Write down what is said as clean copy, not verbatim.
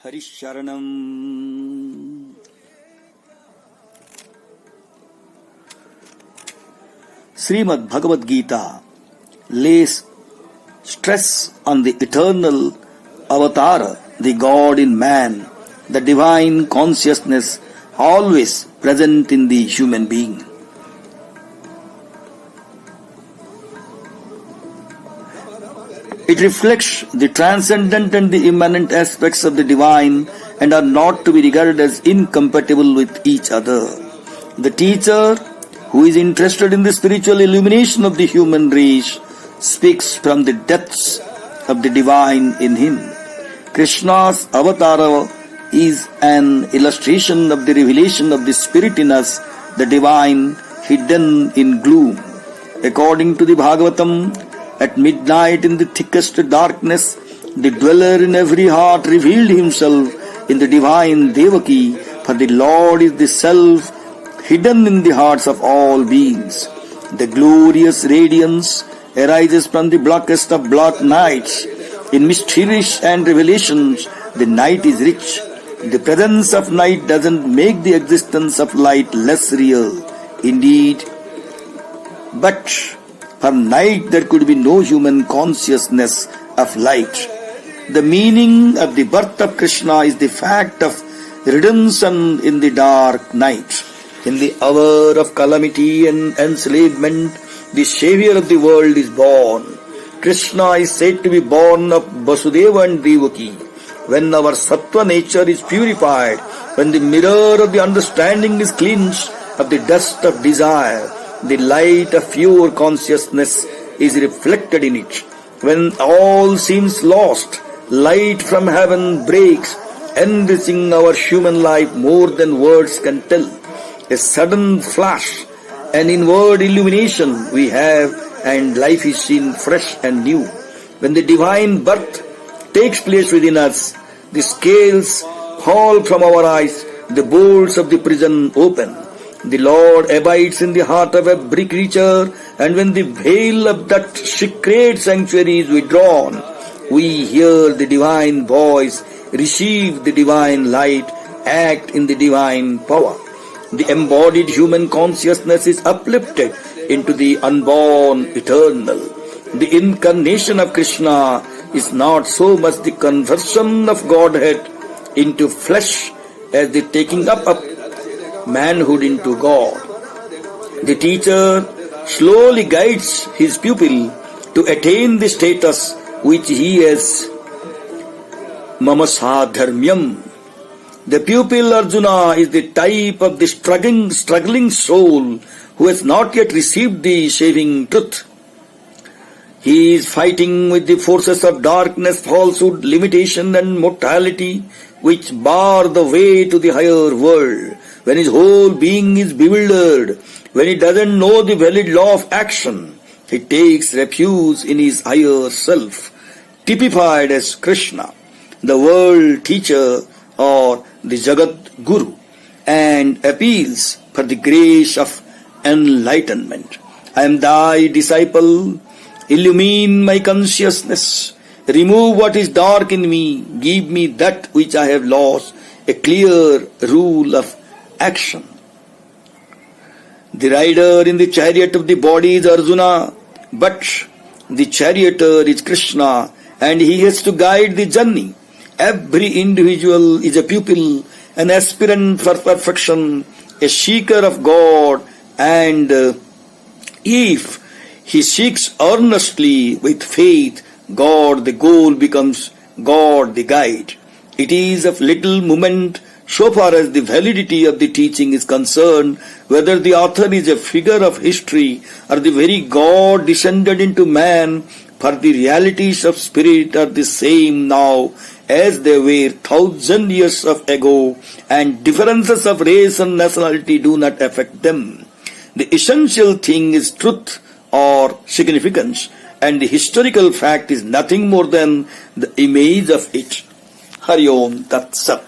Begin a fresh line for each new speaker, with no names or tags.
Harisharanam. Srimad Bhagavad Gita lays stress on the eternal avatar, the God in man, the divine consciousness always present in the human being. It reflects the transcendent and the immanent aspects of the divine and are not to be regarded as incompatible with each other. The teacher, who is interested in the spiritual illumination of the human race, speaks from the depths of the divine in him. Krishna's avatar is an illustration of the revelation of the spirit in us, the divine hidden in gloom. According to the Bhagavatam, at midnight in the thickest darkness, the dweller in every heart revealed himself in the divine Devaki, for the Lord is the self hidden in the hearts of all beings. The glorious radiance arises from the blackest of black nights. In mysteries and revelations, the night is rich. The presence of night doesn't make the existence of light less real. Indeed, but for night there could be no human consciousness of light. The meaning of the birth of Krishna is the fact of redemption in the dark night. In the hour of calamity and enslavement, the Savior of the world is born. Krishna is said to be born of Vasudeva and Devaki. When our sattva nature is purified, when the mirror of the understanding is cleansed of the dust of desire, the light of pure consciousness is reflected in it. When all seems lost, light from heaven breaks, enriching our human life more than words can tell. A sudden flash, an inward illumination we have, and life is seen fresh and new. When the divine birth takes place within us, the scales fall from our eyes, the bolts of the prison open. The Lord abides in the heart of every creature, and when the veil of that secret sanctuary is withdrawn, we hear the divine voice, receive the divine light, act in the divine power. The embodied human consciousness is uplifted into the unborn eternal. The incarnation of Krishna is not so much the conversion of Godhead into flesh as the taking up of manhood into God. The teacher slowly guides his pupil to attain the status which he has mama sadharmyam. The pupil Arjuna is the type of the struggling soul who has not yet received the saving truth. He is fighting with the forces of darkness, falsehood, limitation and mortality which bar the way to the higher world. When his whole being is bewildered, when he doesn't know the valid law of action, he takes refuge in his higher self, typified as Krishna, the world teacher or the Jagad Guru, and appeals for the grace of enlightenment. I am thy disciple, illumine my consciousness, remove what is dark in me, give me that which I have lost, a clear rule of action. The rider in the chariot of the body is Arjuna, but the charioteer is Krishna, and he has to guide the journey. Every individual is a pupil, an aspirant for perfection, a seeker of God, and if he seeks earnestly with faith God, the goal becomes God, the guide. It is of little moment so far as the validity of the teaching is concerned, whether the author is a figure of history or the very God descended into man, for the realities of spirit are the same now as they were 1,000 years ago, and differences of race and nationality do not affect them. The essential thing is truth or significance, and the historical fact is nothing more than the image of it. Hari Om Tat Sat.